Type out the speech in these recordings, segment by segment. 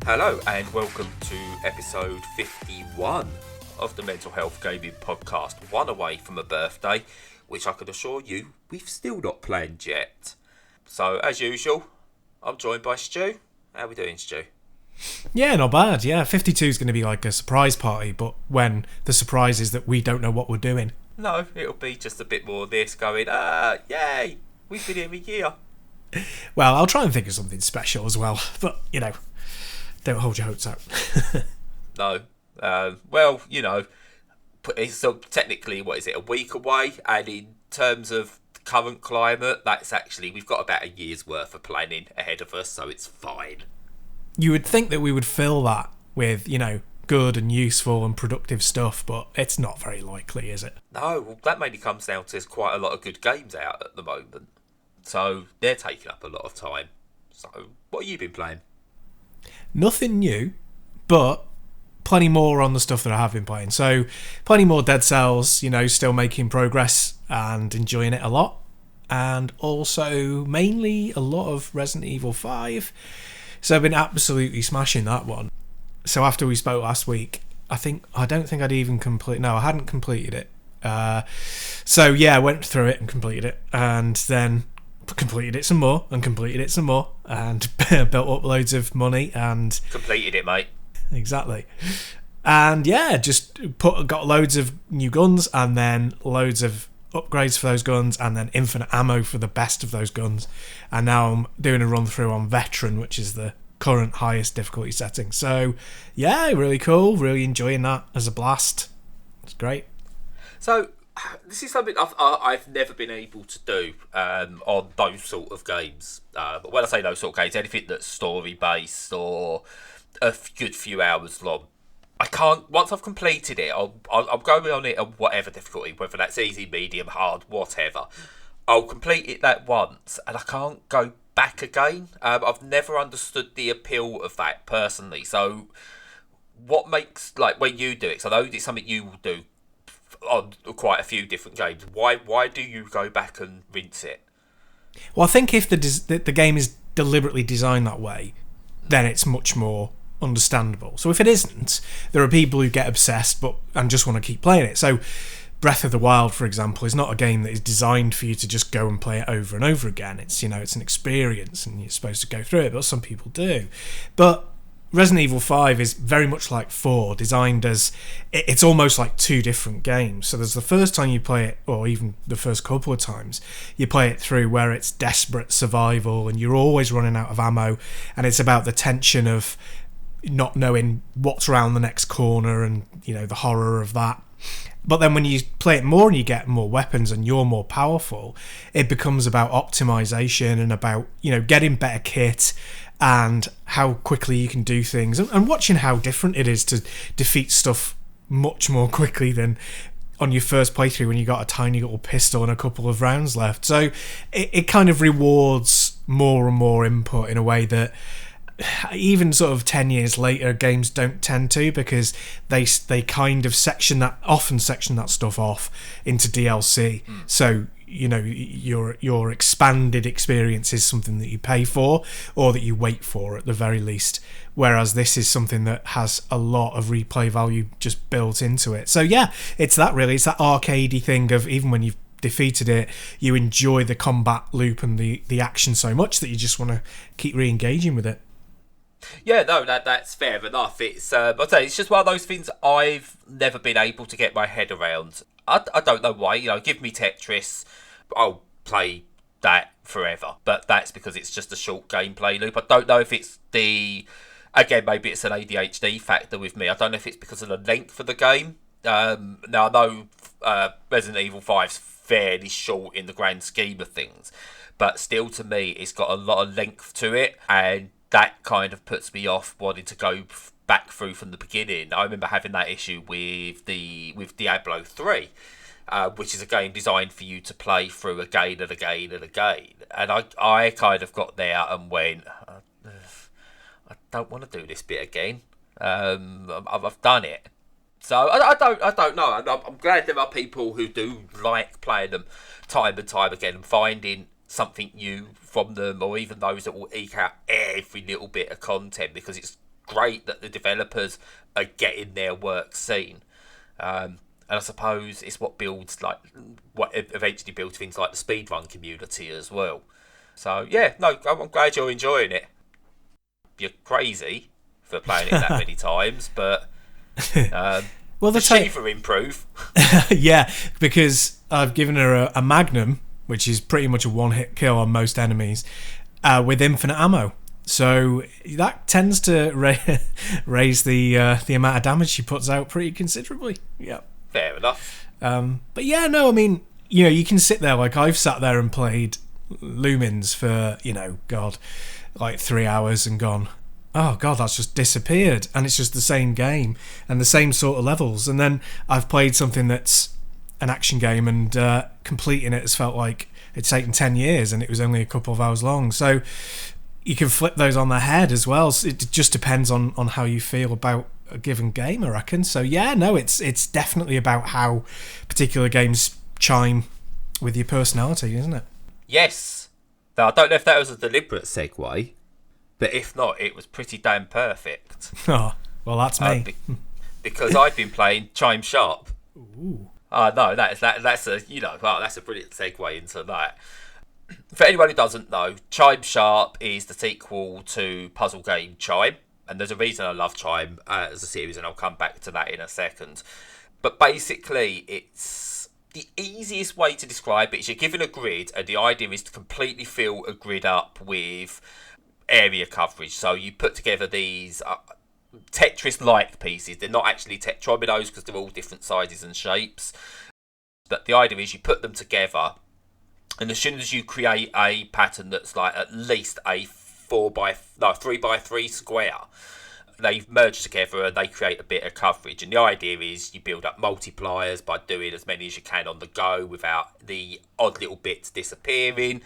Hello and welcome to episode 51 of the Mental Health Gaming Podcast, one away from a birthday, which I can assure you we've still not planned yet. So as usual, I'm joined by Stu. How are we doing, Stu? Yeah, not bad. Yeah, 52 is going to be like a surprise party, but when the surprise is that we don't know what we're doing. No, it'll be just a bit more of this going, yay, we've been here a year. Well, I'll try and think of something special as well, but, don't hold your hopes out. No. Well, so technically, what is it, a week away? And in terms of current climate, we've got about a year's worth of planning ahead of us, so it's fine. You would think that we would fill that with, good and useful and productive stuff, but it's not very likely, is it? No, well, that mainly comes down to there's quite a lot of good games out at the moment. So they're taking up a lot of time. So what have you been playing? Nothing new, but plenty more on the stuff that I have been playing. So plenty more Dead Cells, still making progress and enjoying it a lot. And also mainly a lot of Resident Evil 5. So I've been absolutely smashing that one. So after we spoke last week, I don't think I'd even I hadn't completed it. So yeah, I went through it and completed it, and then completed it some more, and completed it some more, and built up loads of money and completed it, mate. Exactly. And yeah, just got loads of new guns, and then loads of upgrades for those guns, and then infinite ammo for the best of those guns. And now I'm doing a run through on Veteran, which is the current highest difficulty setting. So yeah, really cool, really enjoying that as a blast. It's great. So this is something I've never been able to do on those sort of games. But when I say those sort of games, anything that's story based or a good few hours long, I can't. Once I've completed it, I'm going on it at whatever difficulty, whether that's easy, medium, hard, whatever. I'll complete it that once, and I can't go back again. I've never understood the appeal of that personally. So, what makes when you do it? So I know it's something you will do on quite a few different games. Why do you go back and rinse it? Well, I think if the game is deliberately designed that way, then it's much more understandable. So if it isn't, there are people who get obsessed and just want to keep playing it. So Breath of the Wild, for example, is not a game that is designed for you to just go and play it over and over again. It's it's an experience and you're supposed to go through it, but some people do. But Resident Evil 5 is very much like 4, designed as it's almost like two different games. So there's the first time you play it, or even the first couple of times you play it through, where it's desperate survival and you're always running out of ammo, and it's about the tension of not knowing what's around the next corner and the horror of that. But then when you play it more and you get more weapons and you're more powerful, it becomes about optimization and about getting better kit and how quickly you can do things, and watching how different it is to defeat stuff much more quickly than on your first playthrough when you got a tiny little pistol and a couple of rounds left. So it kind of rewards more and more input in a way that even sort of 10 years later games don't tend to, because they kind of section that stuff off into DLC. So your expanded experience is something that you pay for or that you wait for at the very least, whereas this is something that has a lot of replay value just built into it. So yeah, it's that arcadey thing of, even when you've defeated it, you enjoy the combat loop and the action so much that you just want to keep re-engaging with it. Yeah, no, that's fair enough. It's I'd say it's just one of those things I've never been able to get my head around. I don't know why. Give me Tetris, I'll play that forever. But that's because it's just a short gameplay loop. I don't know if it's maybe it's an ADHD factor with me. I don't know if it's because of the length of the game. Now I know Resident Evil 5's fairly short in the grand scheme of things, but still, to me, it's got a lot of length to it, and that kind of puts me off wanting to go back through from the beginning. I remember having that issue with Diablo 3, which is a game designed for you to play through again and again and again. And I kind of got there and went, I don't want to do this bit again. I've done it. So I don't know. I'm glad there are people who do like playing them time and time again and finding something new from them, or even those that will eke out every little bit of content because it's great that the developers are getting their work seen. And I suppose it's what eventually builds things like the speedrun community as well. So yeah, no, I'm glad you're enjoying it. You're crazy for playing it that many times, but well, the Shiva improve. Yeah, because I've given her a Magnum, which is pretty much a one-hit kill on most enemies, with infinite ammo. So that tends to raise the amount of damage she puts out pretty considerably. Yeah. Fair enough. But yeah, no, I mean, you can sit there, like I've sat there and played Lumens for, God, like 3 hours and gone, oh God, that's just disappeared. And it's just the same game and the same sort of levels. And then I've played something that's an action game, and completing it has felt like it's taken 10 years and it was only a couple of hours long. So you can flip those on their head as well. So it just depends on how you feel about a given game, I reckon. So yeah, no, it's definitely about how particular games chime with your personality, isn't it? Yes. Now, I don't know if that was a deliberate segue, but if not, it was pretty damn perfect. Oh, well, that's me. Because I've been playing Chime Sharp. Ooh. No, that's a that's a brilliant segue into that. For anyone who doesn't know, Chime Sharp is the sequel to puzzle game Chime, and there's a reason I love Chime as a series, and I'll come back to that in a second. But basically, it's the easiest way to describe it is you're given a grid, and the idea is to completely fill a grid up with area coverage. So you put together these Tetris-like pieces. They're not actually tetrominos because they're all different sizes and shapes. But the idea is you put them together, and as soon as you create a pattern that's like at least a 3x3 square, they merge together and they create a bit of coverage. And the idea is you build up multipliers by doing as many as you can on the go without the odd little bits disappearing.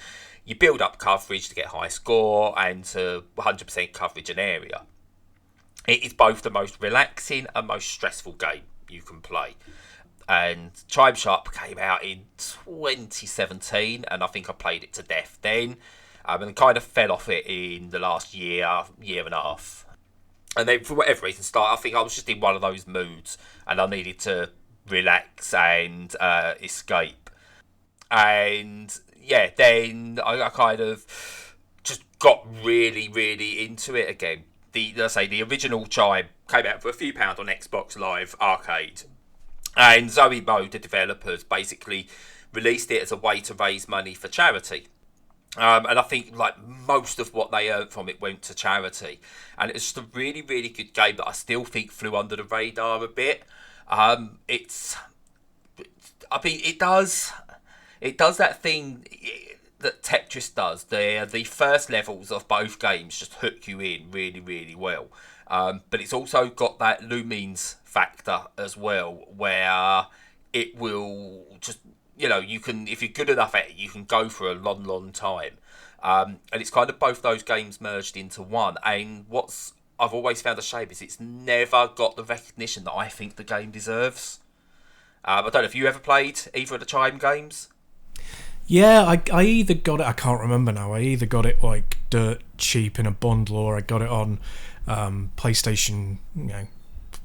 You build up coverage to get high score and to 100% coverage an area. It is both the most relaxing and most stressful game you can play. And Chime Sharp came out in 2017, and I think I played it to death then, and kind of fell off it in the last year and a half. And then for whatever reason, I think I was just in one of those moods, and I needed to relax and escape. And yeah, then I kind of just got really, really into it again. The original Chime came out for a few pounds on Xbox Live Arcade. And Zoe Mode, the developers, basically released it as a way to raise money for charity. And I think like most of what they earned from it went to charity. And it was just a really, really good game that I still think flew under the radar a bit. It does that thing that Tetris does. The first levels of both games just hook you in really, really well. But it's also got that Lumens factor as well, where it will just, you can, if you're good enough at it, you can go for a long, long time. And it's kind of both those games merged into one. And what's I've always found a shame is it's never got the recognition that I think the game deserves. I don't know if you ever played either of the Chime games. Yeah, I either got it, I can't remember now, I either got it like dirt cheap in a bundle, or I got it on PlayStation,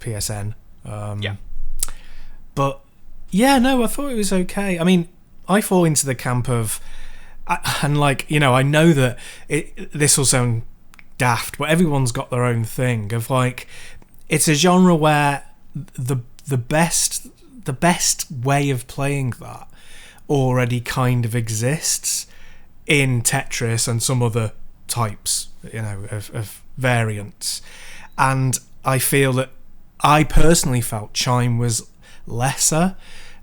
PSN. Yeah. But yeah, no, I thought it was okay. I mean, I fall into the camp of, and like, I know that this will sound daft, but everyone's got their own thing of like, it's a genre where the best way of playing that already kind of exists in Tetris and some other types, of variants. And I feel that I personally felt Chime was lesser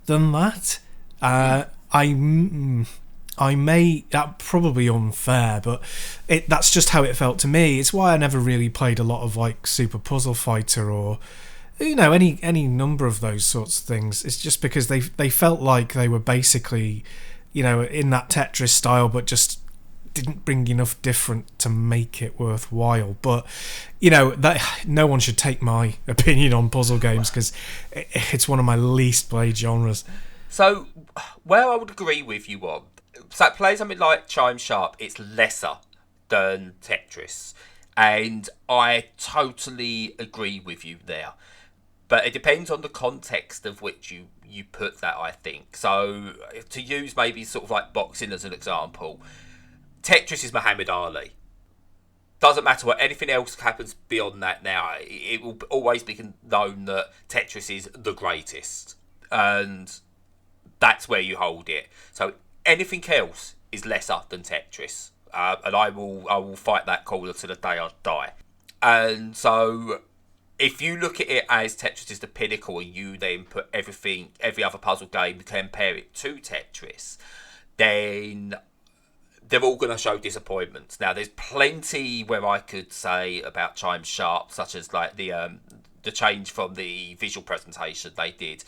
than that. I may, that probably unfair, but that's just how it felt to me. It's why I never really played a lot of like Super Puzzle Fighter or any number of those sorts of things. It's just because they felt like they were basically in that Tetris style, but just didn't bring enough different to make it worthwhile. But that no one should take my opinion on puzzle games, because it's one of my least played genres. So where I would agree with you on, so play something like Chime Sharp, it's lesser than Tetris, And I totally agree with you there. But it depends on the context of which you put that, I think. So, to use maybe sort of like boxing as an example, Tetris is Muhammad Ali. Doesn't matter what anything else happens beyond that now. It will always be known that Tetris is the greatest. And that's where you hold it. So, anything else is lesser than Tetris. And I will fight that caller to the day I die. And so, if you look at it as Tetris is the pinnacle and you then put every other puzzle game, compare it to Tetris, then they're all going to show disappointments. Now, there's plenty where I could say about Chime Sharp, such as like the change from the visual presentation they did.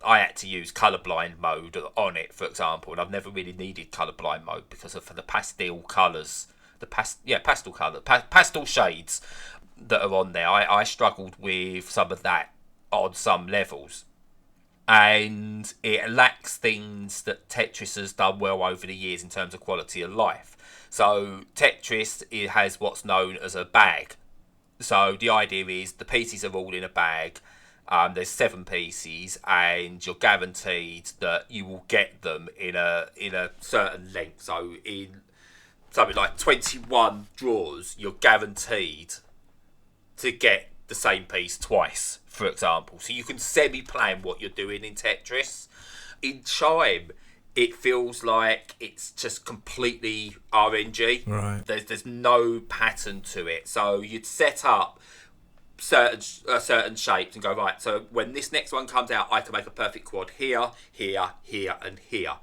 I had to use colourblind mode on it, for example, and I've never really needed colourblind mode because of the pastel colours, pastel shades that are on there. I struggled with some of that on some levels, and it lacks things that Tetris has done well over the years in terms of quality of life. So Tetris, it has what's known as a bag. So the idea is the pieces are all in a bag. There's 7 pieces, and you're guaranteed that you will get them in a certain length. So in something like 21 draws, you're guaranteed to get the same piece twice, for example. So you can semi-plan what you're doing in Tetris. In Chime, it feels like it's just completely RNG. Right. There's no pattern to it. So you'd set up certain shapes and go, right, so when this next one comes out, I can make a perfect quad here, here, here, and here.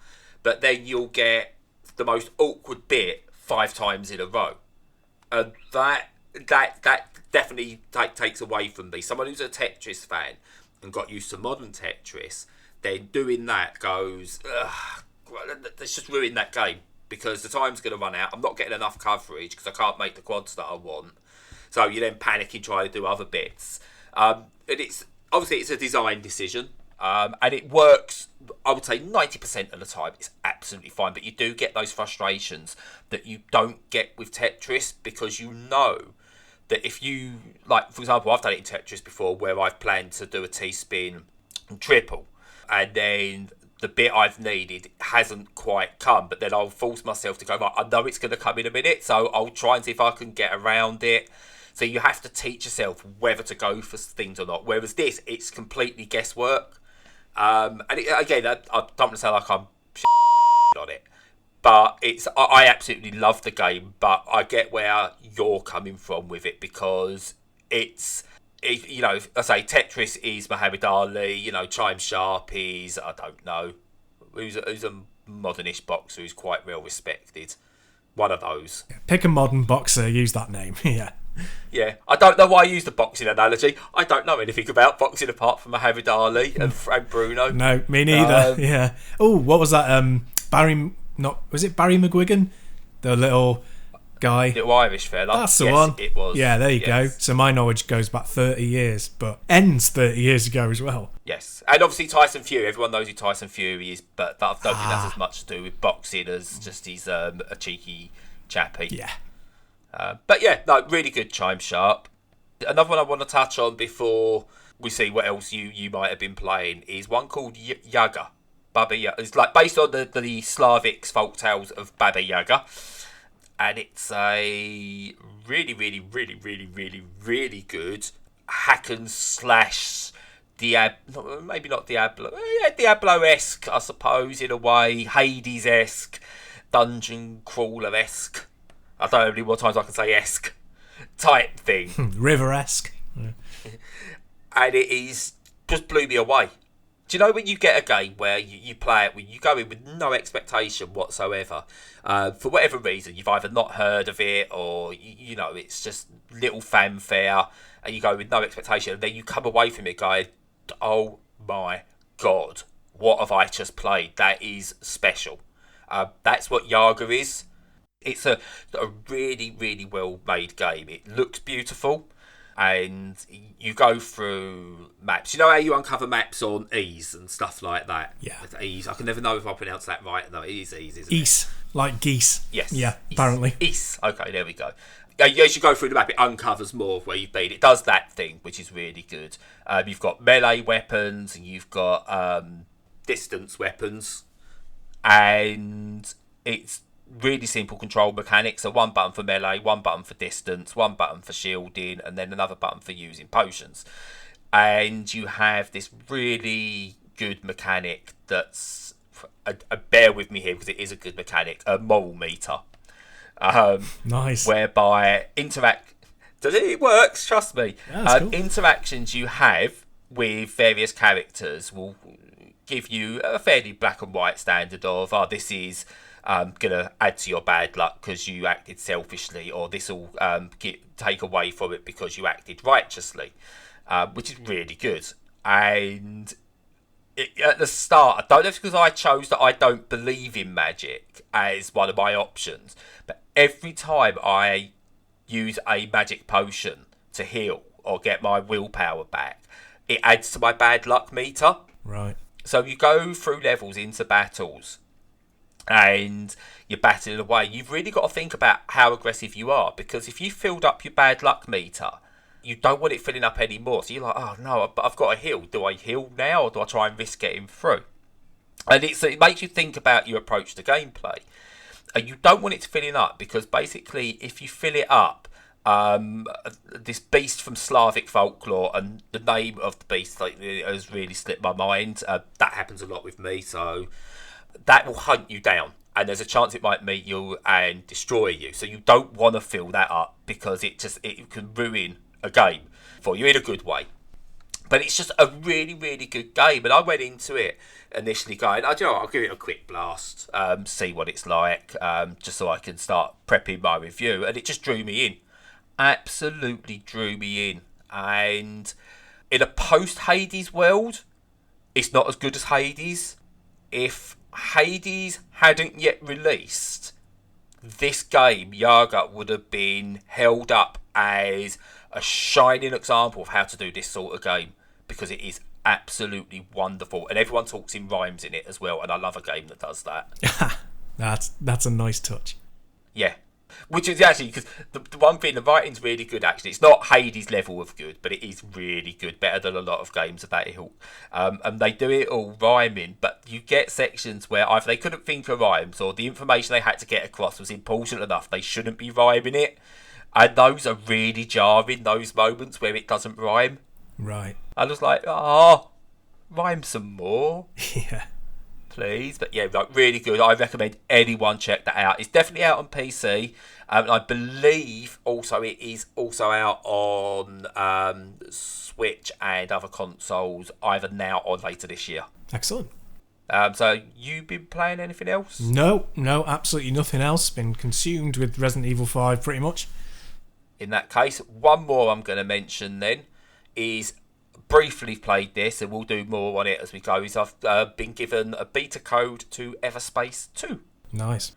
But then you'll get the most awkward bit 5 times in a row. And that definitely takes away from me. Someone who's a Tetris fan and got used to modern Tetris, then doing that goes, let's just ruin that game because the time's going to run out. I'm not getting enough coverage because I can't make the quads that I want. So you're then panicking trying to do other bits. And it's obviously it's a design decision. And it works, I would say 90% of the time it's absolutely fine. But you do get those frustrations that you don't get with Tetris because you know that if you, like, for example, I've done it in Tetris before where I've planned to do a T-spin triple. And then the bit I've needed hasn't quite come. But then I'll force myself to go, right, I know it's going to come in a minute. So I'll try and see if I can get around it. So you have to teach yourself whether to go for things or not. Whereas this, it's completely guesswork. And again, I don't want to sound like I'm on it. But I absolutely love the game. But I get where you're coming from with it because you know, I say Tetris is Muhammad Ali. Chime Sharp is, I don't know, who's a modernish boxer who's quite well respected. One of those. Pick a modern boxer, use that name. Yeah. Yeah, I don't know why I use the boxing analogy. I don't know anything about boxing apart from Muhammad Ali and Bruno. No, me neither. Yeah. Oh, what was that? Was it Barry McGuigan? The little guy. Little Irish fella. That's the one. It was. Yeah, there you go. So my knowledge goes back 30 years, but ends 30 years ago as well. Yes. And obviously Tyson Fury. Everyone knows who Tyson Fury is, but I don't think that's as much to do with boxing as just he's a cheeky chappy. Yeah. But yeah, no, really good Chime Sharp. Another one I want to touch on before we see what else you might have been playing is one called Yaga. Baba Yaga. It's like based on the Slavic folk tales of Baba Yaga. And it's a really, really, really, really, really, really good hack and slash maybe not Diablo. Yeah, Diablo-esque, I suppose, in a way. Hades-esque, dungeon crawler-esque. I don't know how many more times I can say esque type thing. River-esque. Yeah. And it is just blew me away. Do you know when you get a game where you play it, when you go in with no expectation whatsoever, for whatever reason, you've either not heard of it or, it's just little fanfare, and you go with no expectation, and then you come away from it going, oh my God, what have I just played? That is special. That's what Yaga is. It's a really, really well-made game. It looks beautiful, and you go through maps. You know how you uncover maps on Ease and stuff like that? Yeah. Ease. I can never know if I pronounce that right. No, it is Ease, isn't it? Ease, like geese. Yes. Yeah, Ease. apparently. Ease. Okay, there we go. As you go through the map, it uncovers more of where you've been. It does that thing, which is really good. You've got melee weapons and you've got distance weapons, and it's really simple control mechanics. So one button for melee, one button for distance, one button for shielding, and then another button for using potions. And you have this really good mechanic that's, bear with me here because it is a good mechanic, a moral meter. Nice. Whereby it works, trust me. Yeah, cool. Interactions you have with various characters will give you a fairly black and white standard of, this is gonna add to your bad luck because you acted selfishly, or this will take away from it because you acted righteously, which is really good. And at the start, I don't know if it's because I chose that I don't believe in magic as one of my options, but every time I use a magic potion to heal or get my willpower back, it adds to my bad luck meter. Right. So you go through levels into battles and you're battling away. You've really got to think about how aggressive you are, because if you filled up your bad luck meter, you don't want it filling up anymore. So you're like, oh no, I've got to heal. Do I heal now, or do I try and risk getting through? And it makes you think about your approach to gameplay. And you don't want it to filling up, because basically if you fill it up, this beast from Slavic folklore, and the name of the beast has really slipped my mind. That happens a lot with me, so that will hunt you down, and there's a chance it might meet you and destroy you. So you don't want to fill that up, because it can ruin a game for you in a good way. But it's just a really, really good game, and I went into it initially going, I'll give it a quick blast, see what it's like, just so I can start prepping my review, and it just drew me in. Absolutely drew me in. And in a post-Hades world, it's not as good as Hades. If Hades hadn't yet released, this game, Yaga, would have been held up as a shining example of how to do this sort of game, because it is absolutely wonderful, and everyone talks in rhymes in it as well, and I love a game that does that. That's a nice touch. Yeah. Which is actually, because the one thing, the writing's really good actually. It's not Hades level of good, but it is really good, better than a lot of games of that ilk. And they do it all rhyming, but you get sections where either they couldn't think of rhymes, or the information they had to get across was important enough they shouldn't be rhyming it. And those are really jarring, those moments where it doesn't rhyme. Right. I was like, rhyme some more. Yeah. Please. But yeah, like, really good. I recommend anyone check that out. It's definitely out on PC. I believe also it is also out on Switch and other consoles either now or later this year. Excellent. So you been playing anything else? No, absolutely nothing else. Been consumed with Resident Evil 5 pretty much. In that case, one more I'm going to mention then is, briefly played this, and we'll do more on it as we go, is I've been given a beta code to Everspace 2. Nice.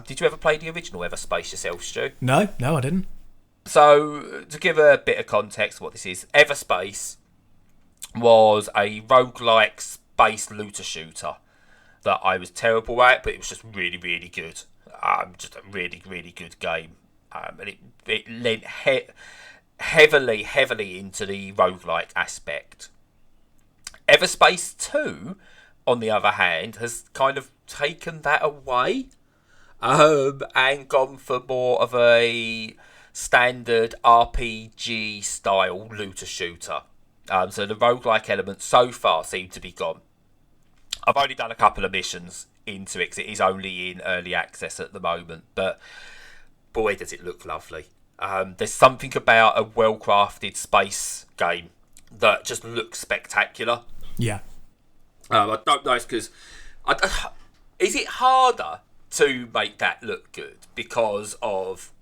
Did you ever play the original Everspace yourself, Stu? No, I didn't. So, to give a bit of context what this is, Everspace was a roguelike space looter shooter that I was terrible at, but it was just really, really good. Just a really, really good game. And it lent heavily into the roguelike aspect. Everspace 2, on the other hand, has kind of taken that away, and gone for more of a standard RPG style looter shooter. So the roguelike elements so far seem to be gone. I've only done a couple of missions into it because it is only in early access at the moment, but boy does it look lovely. There's something about a well-crafted space game that just looks spectacular. Yeah. I don't know, it's because... is it harder to make that look good because of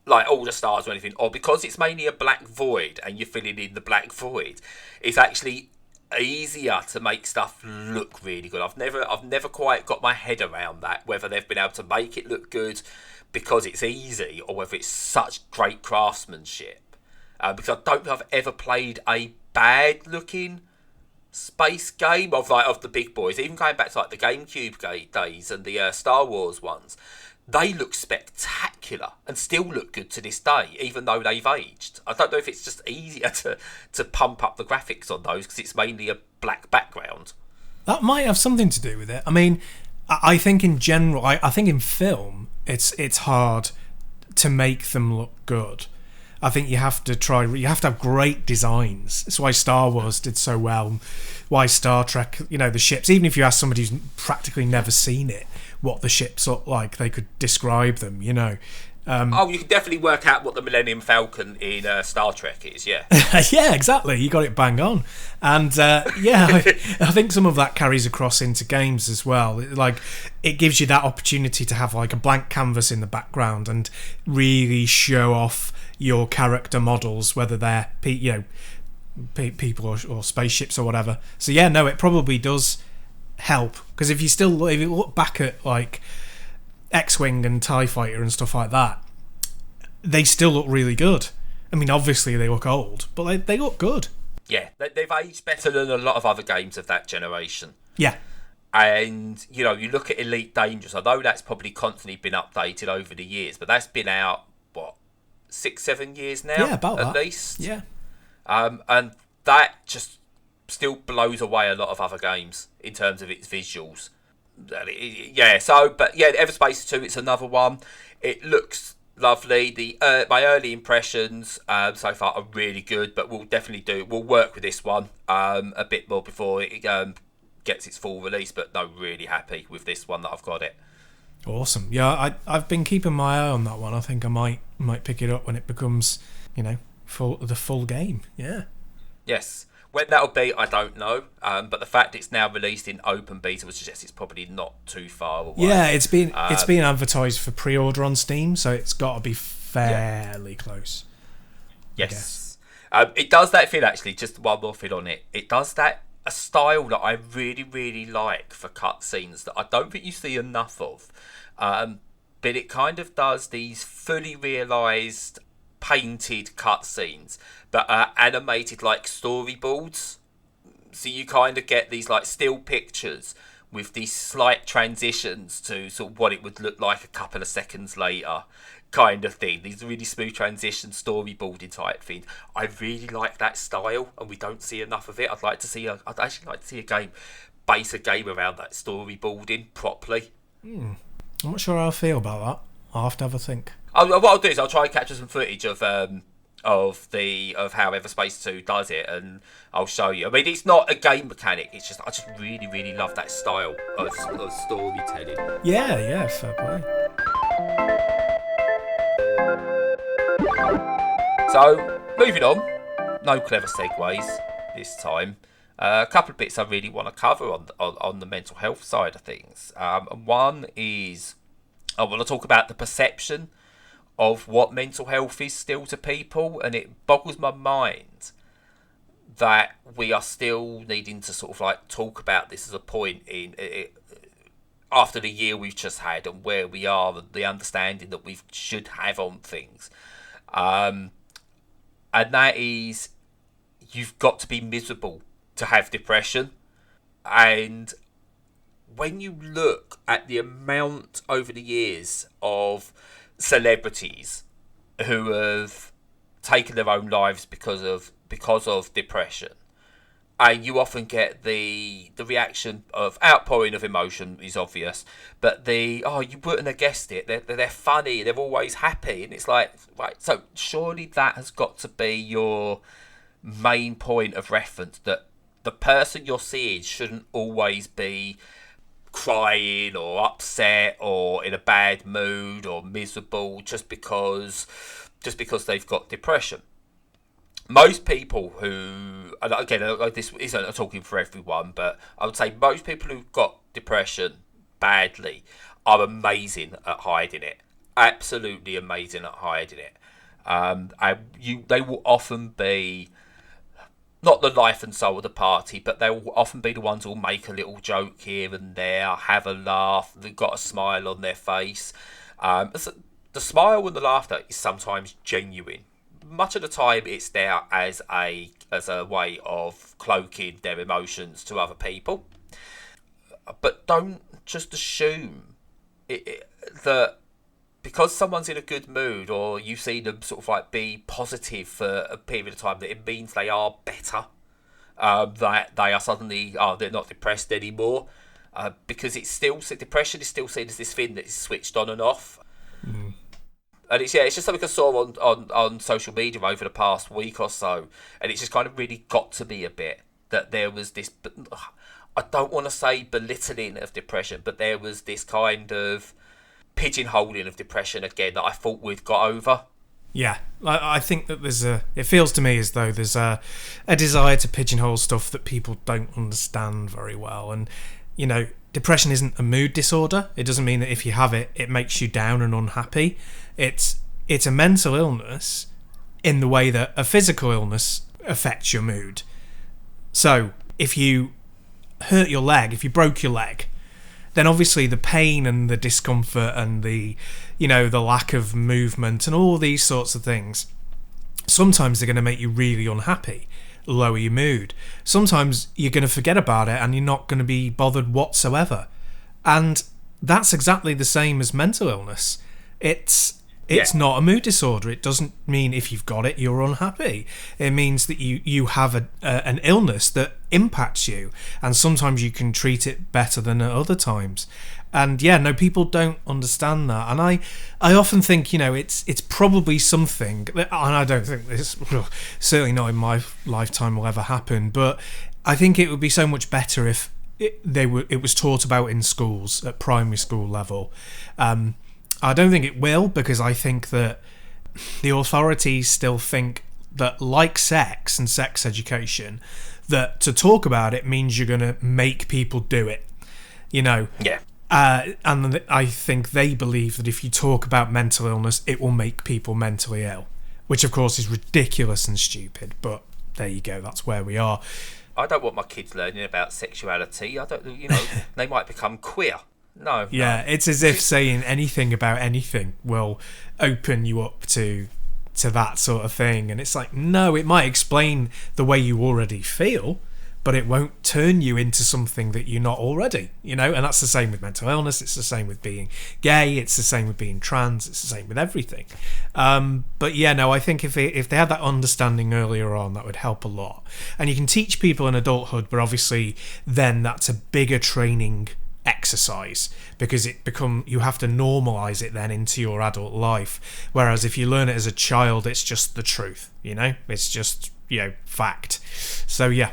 like all the stars or anything, or because it's mainly a black void and you're filling in the black void, it's actually easier to make stuff look really good? I've never quite got my head around that, whether they've been able to make it look good because it's easy, or whether it's such great craftsmanship. Because I don't think I've ever played a bad looking space game of the big boys, even going back to like the GameCube days and the Star Wars ones. they look spectacular and still look good to this day, even though they've aged. I don't know if it's just easier to pump up the graphics on those because it's mainly a black background. That might have something to do with it. I mean, I think in general, I think in film, it's hard to make them look good. I think you have to have great designs. That's why Star Wars did so well. Why Star Trek, the ships, even if you ask somebody who's practically never seen it, what the ships look like, they could describe them, You can definitely work out what the Millennium Falcon in Star Trek is, yeah. Yeah, exactly. You got it bang on. And I think some of that carries across into games as well. It gives you that opportunity to have like a blank canvas in the background and really show off your character models, whether they're people or spaceships or whatever. So yeah, no, it probably does help, because if you look back at like X-Wing and TIE Fighter and stuff like that, they still look really good. I mean, obviously they look old, but they look good. Yeah, they've aged better than a lot of other games of that generation. Yeah. And, you look at Elite Dangerous, I know that's probably constantly been updated over the years, but that's been out, 6-7 years now? Yeah, about at that. least. Yeah. And that just still blows away a lot of other games in terms of its visuals. Everspace 2, it's another one. It looks lovely. My early impressions so far are really good, but we'll work with this one a bit more before it gets its full release. But no, really happy with this one that I've got it. Awesome. Yeah, I've been keeping my eye on that one. I think I might pick it up when it becomes, the full game. Yeah. Yes. When that'll be, I don't know. But the fact it's now released in open beta would suggest it's probably not too far away. Yeah, it's been advertised for pre-order on Steam, so it's got to be fairly close. Yes. It does that thing, actually, just one more thing on it. It does that, a style that I really, really like for cutscenes that I don't think you see enough of. But it kind of does these fully realised painted cutscenes that are animated like storyboards. So you kind of get these like still pictures with these slight transitions to sort of what it would look like a couple of seconds later, kind of thing. These really smooth transition storyboarding type things. I really like that style, and we don't see enough of it. I'd actually like to see a game base a game around that storyboarding properly. I'm not sure how I feel about that. I'll have to have a think. What I'll do is I'll try and capture some footage of how Everspace 2 does it, and I'll show you. I mean, it's not a game mechanic. It's just I just really, really love that style of storytelling. Yeah, fair play. So moving on, no clever segues this time. A couple of bits I really want to cover on the mental health side of things. And one is I want to talk about the perception of what mental health is still to people, and it boggles my mind that we are still needing to sort of like talk about this as a point in it, after the year we've just had and where we are and the understanding that we should have on things. And that is, you've got to be miserable to have depression. And when you look at the amount over the years of celebrities who have taken their own lives because of depression, and you often get the reaction of outpouring of emotion is obvious, but you wouldn't have guessed it, they're funny, they're always happy, and it's like, right, so surely that has got to be your main point of reference, that the person you're seeing shouldn't always be crying or upset or in a bad mood or miserable just because they've got depression. Most people who, and again, this isn't talking for everyone, but I would say most people who've got depression badly are amazing at hiding it. Absolutely amazing at hiding it. They will often be not the life and soul of the party, but they will often be the ones who will make a little joke here and there, have a laugh, they've got a smile on their face. The smile and the laughter is sometimes genuine. Much of the time it's there as a way of cloaking their emotions to other people. But don't just assume that because someone's in a good mood, or you see them sort of like be positive for a period of time, that it means they are better. That they are suddenly, they're not depressed anymore. Because it's still, depression is still seen as this thing that is switched on and off. And it's just something I saw on social media over the past week or so, and it's just kind of really got to me a bit that there was this, I don't want to say belittling of depression, but there was this kind of pigeonholing of depression again that I thought we'd got over. Yeah, I think that it feels to me as though there's a desire to pigeonhole stuff that people don't understand very well. And, you know, depression isn't a mood disorder. It doesn't mean that if you have it, it makes you down and unhappy. It's a mental illness in the way that a physical illness affects your mood. So, if you hurt your leg, if you broke your leg, then obviously the pain and the discomfort and the lack of movement and all these sorts of things, sometimes they're going to make you really unhappy, lower your mood. Sometimes you're going to forget about it and you're not going to be bothered whatsoever. And that's exactly the same as mental illness. It's not a mood disorder. It doesn't mean if you've got it, you're unhappy. It means that you have an illness that impacts you, and sometimes you can treat it better than at other times. And people don't understand that. And I often think, it's probably something, and I don't think this, certainly not in my lifetime, will ever happen, but I think it would be so much better if it was taught about in schools at primary school level. I don't think it will, because I think that the authorities still think that, like sex and sex education, that to talk about it means you're going to make people do it. Yeah. And I think they believe that if you talk about mental illness, it will make people mentally ill, which of course is ridiculous and stupid. But there you go. That's where we are. I don't want my kids learning about sexuality. They might become queer. No. Yeah, it's as if saying anything about anything will open you up to that sort of thing. And it's like, no, it might explain the way you already feel, but it won't turn you into something that you're not already, And that's the same with mental illness. It's the same with being gay. It's the same with being trans. It's the same with everything. I think if they had that understanding earlier on, that would help a lot. And you can teach people in adulthood, but obviously then that's a bigger training exercise, because you have to normalize it then into your adult life, whereas if you learn it as a child, it's just the truth, it's just fact. So to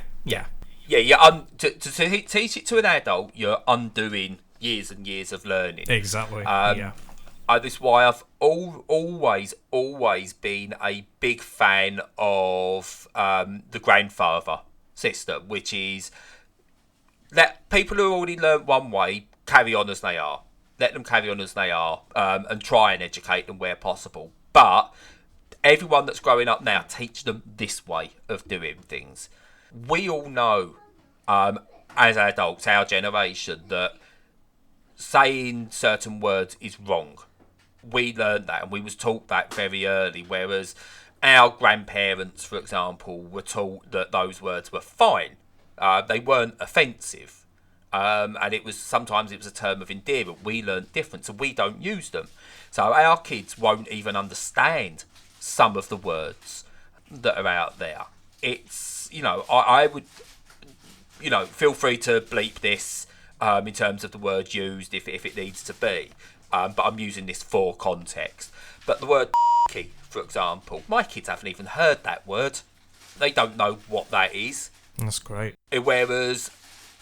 teach it to an adult, you're undoing years and years of learning. Exactly. This is why I've always been a big fan of the grandfather system, which is let people who already learned one way carry on as they are. Let them carry on as they are, and try and educate them where possible. But everyone that's growing up now, teach them this way of doing things. We all know, as adults, our generation, that saying certain words is wrong. We learned that, and we was taught that very early, whereas our grandparents, for example, were taught that those words were fine. They weren't offensive, and sometimes it was a term of endearment. We learned different, so we don't use them. So our kids won't even understand some of the words that are out there. It's I would feel free to bleep this in terms of the word used if it needs to be, but I'm using this for context. But the word for example, my kids haven't even heard that word. They don't know what that is. That's great. Whereas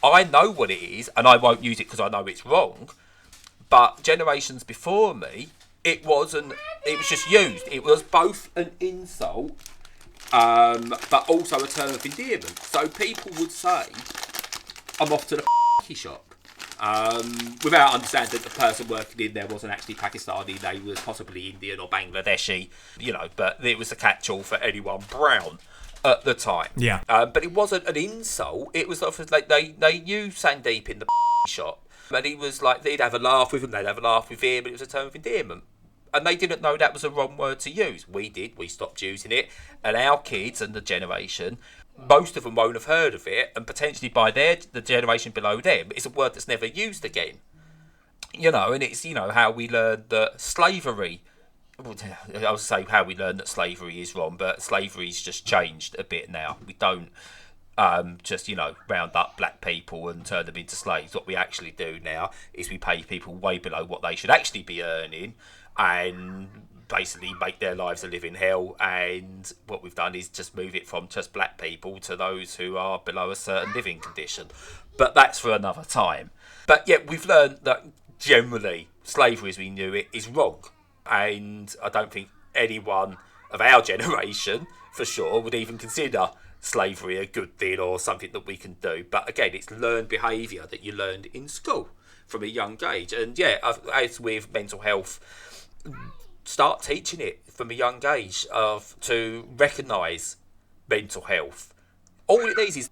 I know what it is, and I won't use it because I know it's wrong. But generations before me, it was just used. It was both an insult, but also a term of endearment. So people would say, "I'm off to the shop," without understanding that the person working in there wasn't actually Pakistani. They was possibly Indian or Bangladeshi, But it was a catch-all for anyone brown at the time. Yeah. But it wasn't an insult. It was sort of like they knew Sandeep in the shop, and he was like, they'd have a laugh with him, they'd have a laugh with him, but it was a term of endearment. And they didn't know that was a wrong word to use. We did. We stopped using it. And our kids and the generation, most of them won't have heard of it, and potentially by the generation below them, it's a word that's never used again. And it's, how we learn that slavery. I was say how we learn that slavery is wrong, but slavery's just changed a bit now. We don't just round up black people and turn them into slaves. What we actually do now is we pay people way below what they should actually be earning, and basically make their lives a living hell. And what we've done is just move it from just black people to those who are below a certain living condition. But that's for another time. But yeah, we've learned that generally slavery as we knew it is wrong. And I don't think anyone of our generation, for sure, would even consider slavery a good thing or something that we can do. But again, it's learned behaviour that you learned in school from a young age. And yeah, as with mental health, start teaching it from a young age to recognise mental health. All it needs is,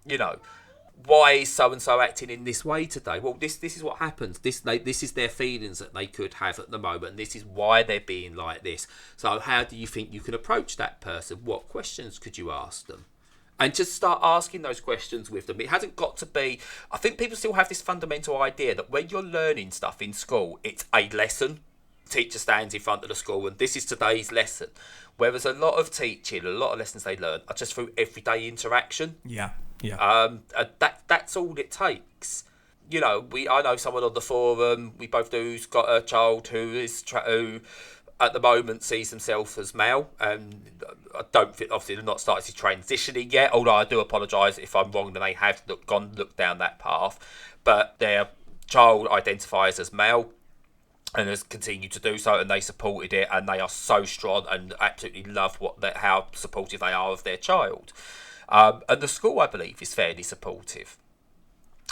why is so and so acting in this way today? Well, this is what happens. This is their feelings that they could have at the moment. This is why they're being like this. So how do you think you can approach that person? What questions could you ask them? And just start asking those questions with them. It hasn't got to be... I think people still have this fundamental idea that when you're learning stuff in school, it's a lesson. Teacher stands in front of the school and this is today's lesson. Whereas a lot of teaching, a lot of lessons they learn are just through everyday interaction. Yeah. That's all it takes. I know someone on the forum we both do who's got a child who at the moment sees themselves as male, and I don't think, obviously they've not started transitioning yet, although I do apologise if I'm wrong that they have looked down that path, but their child identifies as male and has continued to do so, and they supported it, and they are so strong and absolutely love how supportive they are of their child. And the school, I believe, is fairly supportive.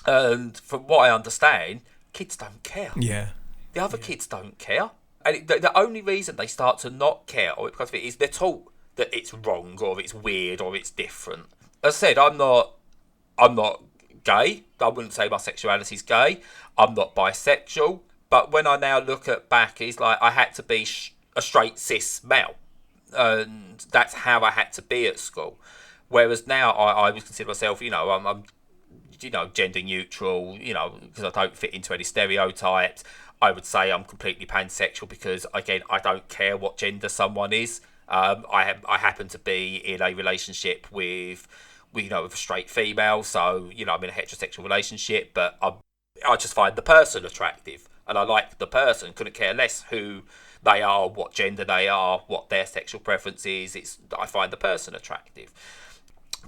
And from what I understand, kids don't care. Yeah. The other kids don't care. And the only reason they start to not care or because of it is they're taught that it's wrong or it's weird or it's different. As I said, I'm not gay. I wouldn't say my sexuality's gay. I'm not bisexual. But when I now look back, it's like I had to be a straight cis male. And that's how I had to be at school. Whereas now I would consider myself, I'm gender neutral, because I don't fit into any stereotypes. I would say I'm completely pansexual because, again, I don't care what gender someone is. I happen to be in a relationship with a straight female, so, I'm in a heterosexual relationship, but I just find the person attractive, and I like the person, couldn't care less who they are, what gender they are, what their sexual preference is. I find the person attractive.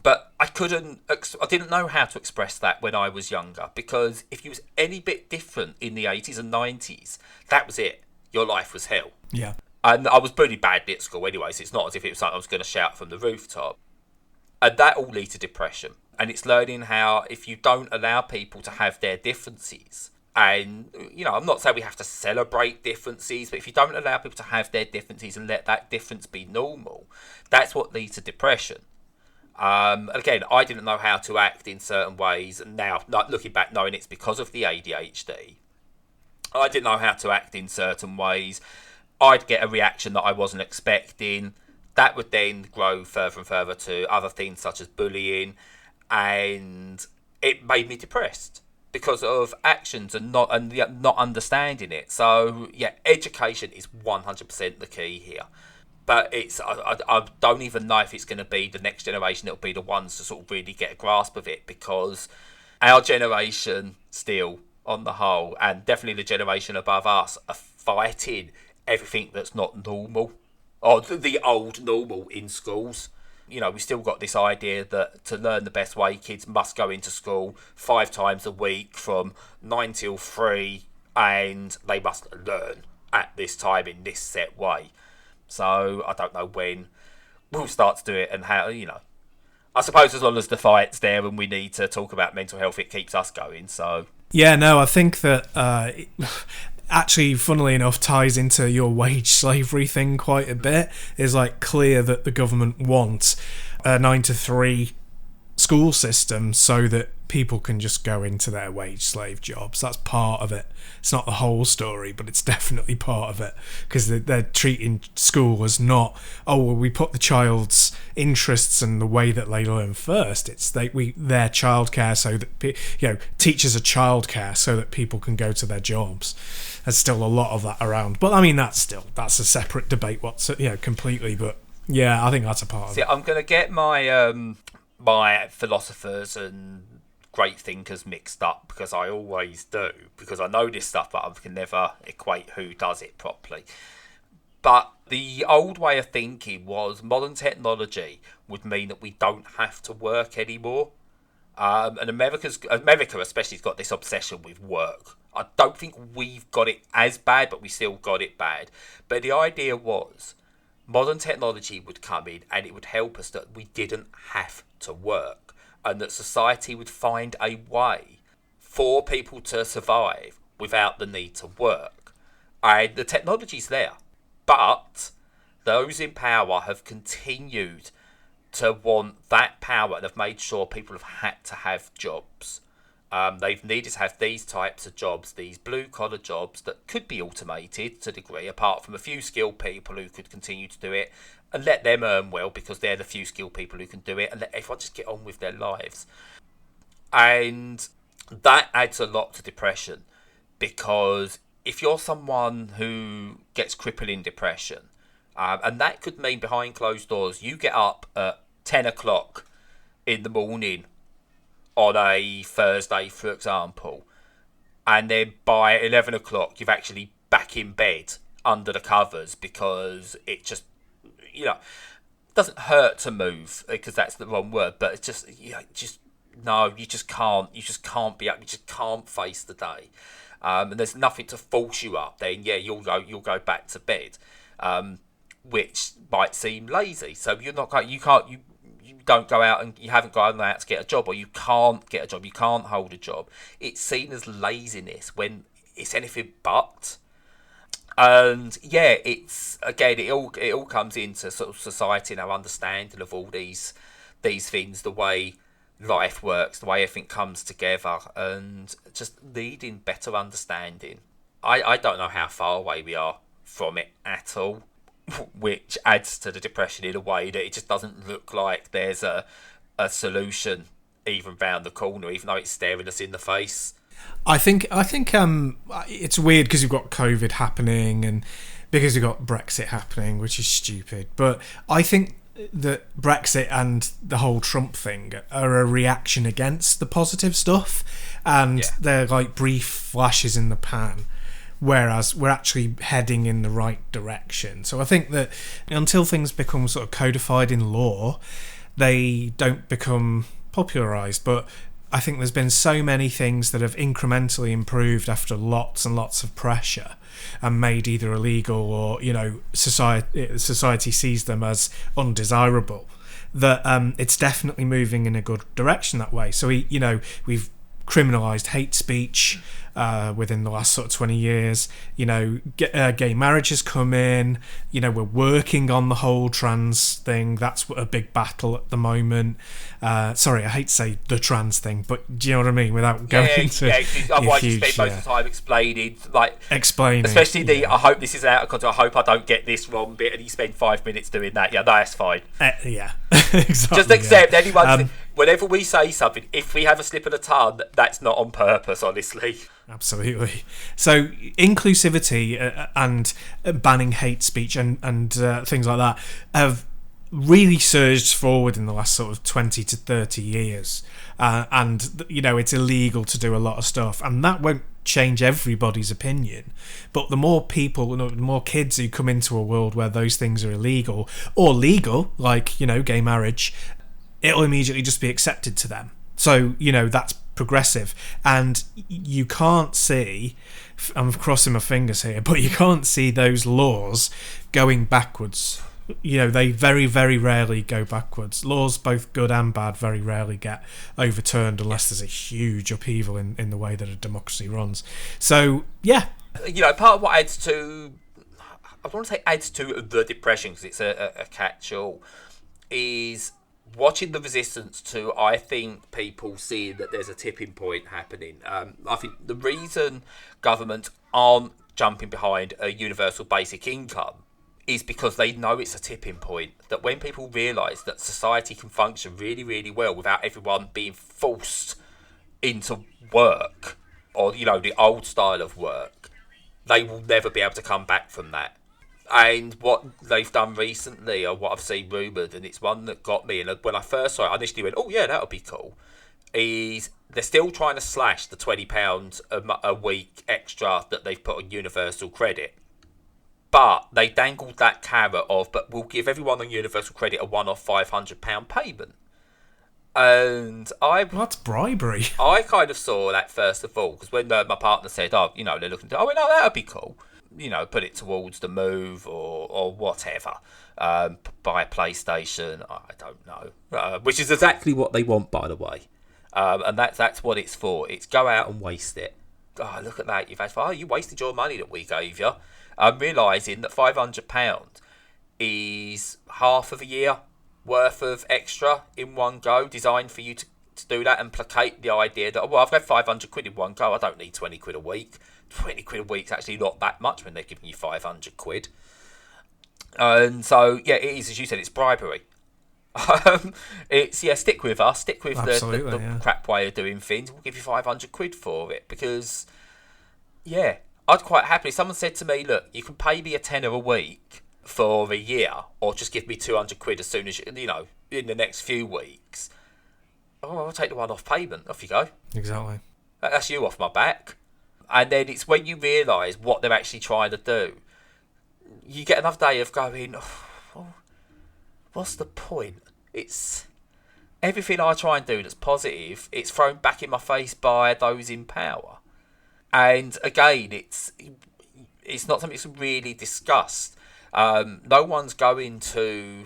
But I didn't know how to express that when I was younger, because if you was any bit different in the 80s and 90s, that was it. Your life was hell. Yeah. And I was pretty badly at school anyway, so it's not as if it was something I was going to shout from the rooftop. And that all leads to depression. And it's learning how, if you don't allow people to have their differences, and, I'm not saying we have to celebrate differences, but if you don't allow people to have their differences and let that difference be normal, that's what leads to depression. Again, I didn't know how to act in certain ways, and now, looking back, knowing it's because of the ADHD, I didn't know how to act in certain ways. I'd get a reaction that I wasn't expecting. That would then grow further and further to other things such as bullying, and it made me depressed because of actions and not understanding it. So yeah, education is 100% the key here. But I don't even know if it's going to be the next generation that'll be the ones to sort of really get a grasp of it, because our generation still, on the whole, and definitely the generation above us, are fighting everything that's not normal, or the old normal in schools. We still got this idea that to learn the best way, kids must go into school 5 times a week from 9 till 3, and they must learn at this time in this set way. So I don't know when we'll start to do it and how, I suppose as long as the fight's there and we need to talk about mental health, it keeps us going. So yeah, no, I think that actually, funnily enough, ties into your wage slavery thing quite a bit. It's like clear that the government wants a 9 to 3 school system so that people can just go into their wage slave jobs. That's part of it. It's not the whole story, but it's definitely part of it, because they're treating school as not, oh well, we put the child's interests and the way that they learn first. It's their childcare, so that teachers are childcare so that people can go to their jobs. There's still a lot of that around, but I mean that's a separate debate. Completely, but yeah, I think that's a part of it. I'm going to get my my philosophers and great thinkers mixed up, because I always do, because I know this stuff, but I can never equate who does it properly. But the old way of thinking was modern technology would mean that we don't have to work anymore. And America especially has got this obsession with work. I don't think we've got it as bad, but we still got it bad. But the idea was modern technology would come in and it would help us that we didn't have to work, and that society would find a way for people to survive without the need to work. And the technology's there, but those in power have continued to want that power and have made sure people have had to have jobs. They've needed to have these types of jobs, these blue-collar jobs that could be automated to a degree, apart from a few skilled people who could continue to do it, and let them earn well because they're the few skilled people who can do it, and let everyone just get on with their lives. And that adds a lot to depression, because if you're someone who gets crippling depression, and that could mean behind closed doors, you get up at 10 o'clock in the morning on a Thursday, for example, and then by 11 o'clock you've actually back in bed under the covers, because it just, doesn't hurt to move, because that's the wrong word, but it's just, you just can't be up, you just can't face the day, and there's nothing to force you up. Then you'll go back to bed, which might seem lazy. So you don't go out, and you haven't gone out to get a job, or you can't get a job, you can't hold a job. It's seen as laziness when it's anything but. And it's, again, it all comes into sort of society and our understanding of all these things, the way life works, the way everything comes together, and just needing better understanding. I don't know how far away we are from it at all, which adds to the depression in a way that it just doesn't look like there's a solution even round the corner, even though it's staring us in the face. I think it's weird because you've got COVID happening and because you've got Brexit happening, which is stupid. But I think that Brexit and the whole Trump thing are a reaction against the positive stuff, and they're like brief flashes in the pan, whereas we're actually heading in the right direction. So I think that until things become sort of codified in law, they don't become popularised. But I think there's been so many things that have incrementally improved after lots and lots of pressure and made either illegal or, society sees them as undesirable, that it's definitely moving in a good direction that way. So we've criminalised hate speech within the last sort of 20 years. Gay marriage has come in. We're working on the whole trans thing. That's a big battle at the moment. Sorry, I hate to say the trans thing, but do you know what I mean? Without going into otherwise you spend most of the time explaining, especially I hope this is out of context. I hope I don't get this wrong bit, and you spend 5 minutes doing that. Yeah, that's fine. Exactly. Just accept anyone. Whenever we say something, if we have a slip of the tongue, that's not on purpose, honestly. Absolutely. So inclusivity and banning hate speech and things like that have really surged forward in the last sort of 20 to 30 years. And it's illegal to do a lot of stuff, and that won't change everybody's opinion. But the more people, the more kids who come into a world where those things are illegal or legal, like, gay marriage, it'll immediately just be accepted to them. So, that's progressive. And you can't see, I'm crossing my fingers here, but you can't see those laws going backwards. They very, very rarely go backwards. Laws, both good and bad, very rarely get overturned unless there's a huge upheaval in the way that a democracy runs. So, yeah. Part of what adds to, I don't want to say adds to the depression because it's a catch-all, is watching the resistance to, I think, people seeing that there's a tipping point happening. I think the reason governments aren't jumping behind a universal basic income is because they know it's a tipping point. That when people realise that society can function really, really well without everyone being forced into work, or, you know, the old style of work, they will never be able to come back from that. And what they've done recently, or what I've seen rumoured, and it's one that got me, and when I first saw it, I initially went, oh yeah, that would be cool, is they're still trying to slash the £20 a week extra that they've put on universal credit. But they dangled that carrot of, but we'll give everyone on universal credit a one-off £500 payment. And that's bribery. I kind of saw that first of all, because when my partner said, oh, you know, they're looking to, oh, no, that would be cool. You know, put it towards the move or whatever. Buy a PlayStation, I don't know. Which is exactly what they want, by the way. And that's what it's for. It's go out and waste it. Oh, look at that. You wasted your money that we gave you. I'm realising that £500 is half of a year worth of extra in one go, designed for you to do that and placate the idea that, oh, well, I've got 500 quid in one go, I don't need 20 quid a week. 20 quid a week's actually not that much when they're giving you 500 quid. And so, yeah, it is, as you said, it's bribery. Stick with us, stick with the crap way of doing things, we'll give you 500 quid for it, because, yeah, I'd quite happily, someone said to me, look, you can pay me a tenner a week for a year, or just give me 200 quid as soon as, you know, in the next few weeks. Oh, I'll take the one-off payment, off you go. Exactly. That's you off my back. And then it's when you realise what they're actually trying to do, you get another day of going, oh, what's the point? It's everything I try and do that's positive, it's thrown back in my face by those in power. And again, it's not something that's really discussed. No one's going to,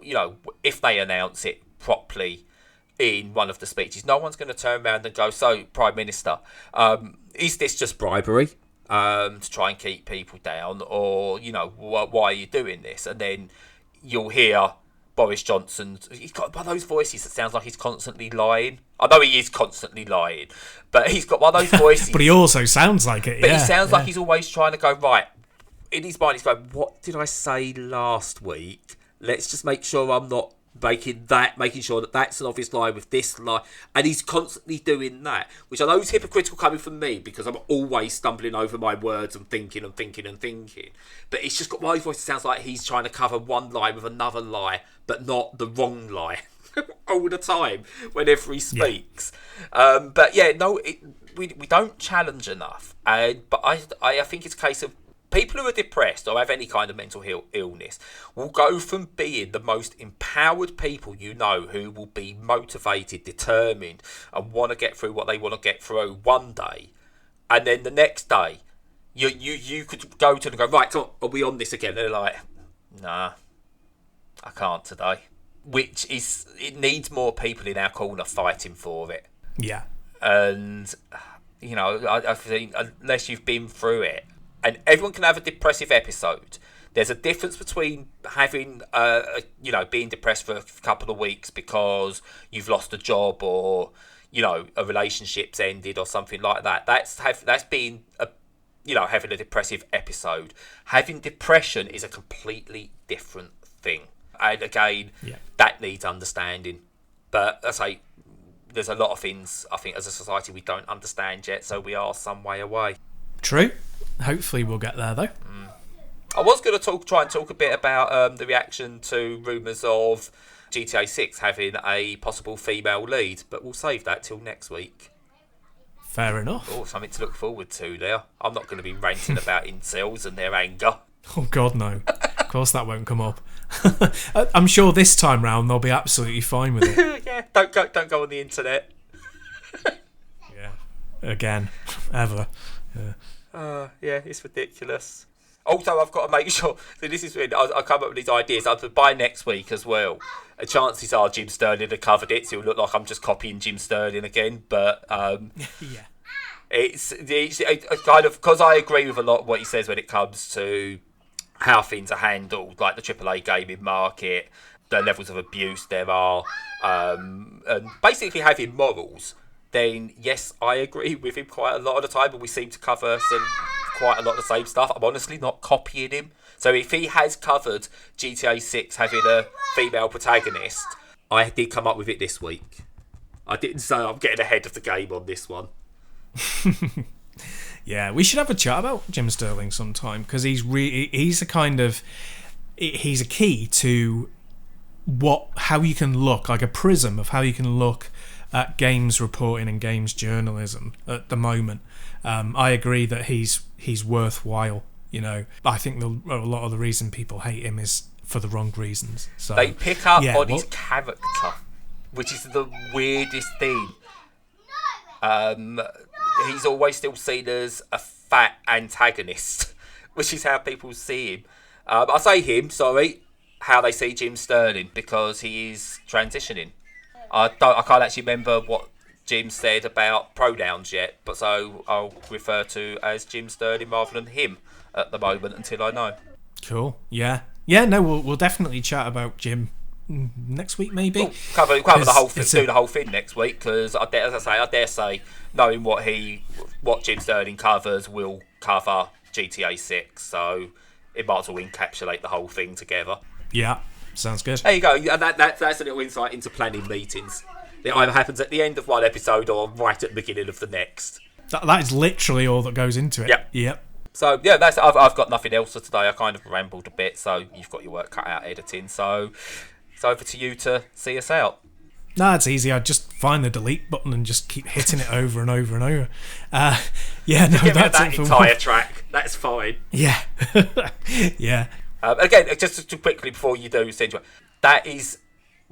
you know, if they announce it properly in one of the speeches, no one's going to turn around and go, so, Prime Minister, is this just bribery to try and keep people down? Or, you know, why are you doing this? And then you'll hear Boris Johnson, he's got one of those voices that sounds like he's constantly lying. I know he is constantly lying, but he's got one of those voices. But he also sounds like it, But he sounds like he's always trying to go, right, in his mind he's going, what did I say last week? Let's just make sure I'm not making sure that that's an obvious lie with this lie. And he's constantly doing that, which I know is hypocritical coming from me, because I'm always stumbling over my words and thinking. But it's just got one of those voices that sounds like he's trying to cover one lie with another lie, but not the wrong lie all the time whenever he speaks. Yeah. But yeah, no, we don't challenge enough. But I think it's a case of people who are depressed or have any kind of mental illness will go from being the most empowered people you know, who will be motivated, determined, and want to get through what they want to get through one day, and then the next day, you could go to them and go, right, come on, are we on this again? And they're like, nah, I can't today. Which is, it needs more people in our corner fighting for it. Yeah. And, you know, I think unless you've been through it, and everyone can have a depressive episode. There's a difference between having, being depressed for a couple of weeks because you've lost a job, or, you know, a relationship's ended or something like that. That's being having a depressive episode. Having depression is a completely different thing. And again, that needs understanding. But as I say, there's a lot of things I think as a society we don't understand yet, so we are some way away. True. Hopefully we'll get there, though. I was going to try and talk a bit about the reaction to rumours of GTA 6 having a possible female lead, but we'll save that till next week. Fair enough. Oh, something to look forward to there. I'm not going to be ranting about incels and their anger. Oh, God, no. Of course that won't come up. I'm sure this time round they'll be absolutely fine with it. Yeah, don't go on the internet. Yeah. Again. Ever. Yeah. It's ridiculous. Also, I've got to make sure that this is when I come up with these ideas. By next week as well, chances are Jim Sterling had covered it, so it'll look like I'm just copying Jim Sterling again. But yeah, it's kind of, because I agree with a lot of what he says when it comes to how things are handled, like the AAA gaming market. the levels of abuse there are, and basically having morals, then yes, I agree with him quite a lot of the time, but we seem to cover quite a lot of the same stuff. I'm honestly not copying him. So if he has covered GTA 6 having a female protagonist, I did come up with it this week. I didn't say I'm getting ahead of the game on this one. Yeah, we should have a chat about Jim Sterling sometime, because he's a key to how you can look, like a prism of how you can look at games reporting and games journalism at the moment. I agree that he's worthwhile. You know, I think a lot of the reason people hate him is for the wrong reasons. So they pick up on his character, which is the weirdest thing. He's always still seen as a fat antagonist, which is how people see him. I say him, sorry, how they see Jim Sterling, because he is transitioning. I can't actually remember what Jim said about pronouns yet, but so I'll refer to as Jim Sterling rather than him at the moment until I know. Cool. Yeah. No, we'll definitely chat about Jim next week, maybe. We'll cover the whole thing, do the whole thing next week, because I dare say, knowing what Jim Sterling covers, will cover GTA 6, so it might as well encapsulate the whole thing together. Yeah, sounds good. There you go, and that's a little insight into planning meetings. It either happens at the end of one episode or right at the beginning of the next. That is literally all that goes into it. Yep. So yeah, I've got nothing else for today. I kind of rambled a bit, so you've got your work cut out editing. So it's over to you to see us out. No, it's easy. I just find the delete button and just keep hitting it over and over and over. That's that entire track. That's fine. Yeah, yeah. Again, just to quickly before you do, that is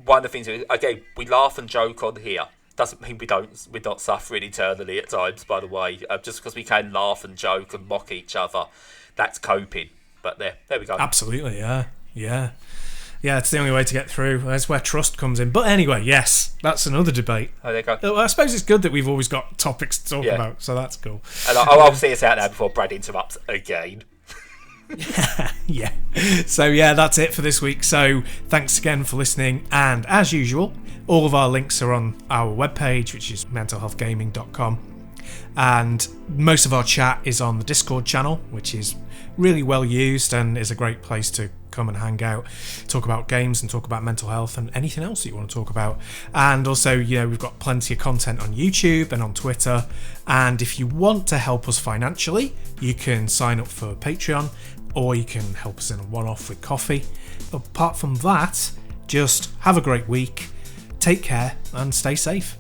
one of the things. Again, we laugh and joke on here. Doesn't mean we're not suffering eternally at times, by the way. Just because we can laugh and joke and mock each other, that's coping. But there we go. Absolutely, yeah. It's the only way to get through. That's where trust comes in. But anyway, yes, that's another debate. Oh, there you go. Well, I suppose it's good that we've always got topics to talk about, so that's cool. And I'll see us out now before Brad interrupts again. Yeah. So yeah, that's it for this week. So thanks again for listening, and as usual, all of our links are on our webpage, which is mentalhealthgaming.com, and most of our chat is on the Discord channel, which is really well used and is a great place to come and hang out, talk about games and talk about mental health and anything else that you want to talk about. And also, we've got plenty of content on YouTube and on Twitter, and if you want to help us financially, you can sign up for Patreon, or you can help us in a one-off with coffee. Apart from that, just have a great week, take care and stay safe.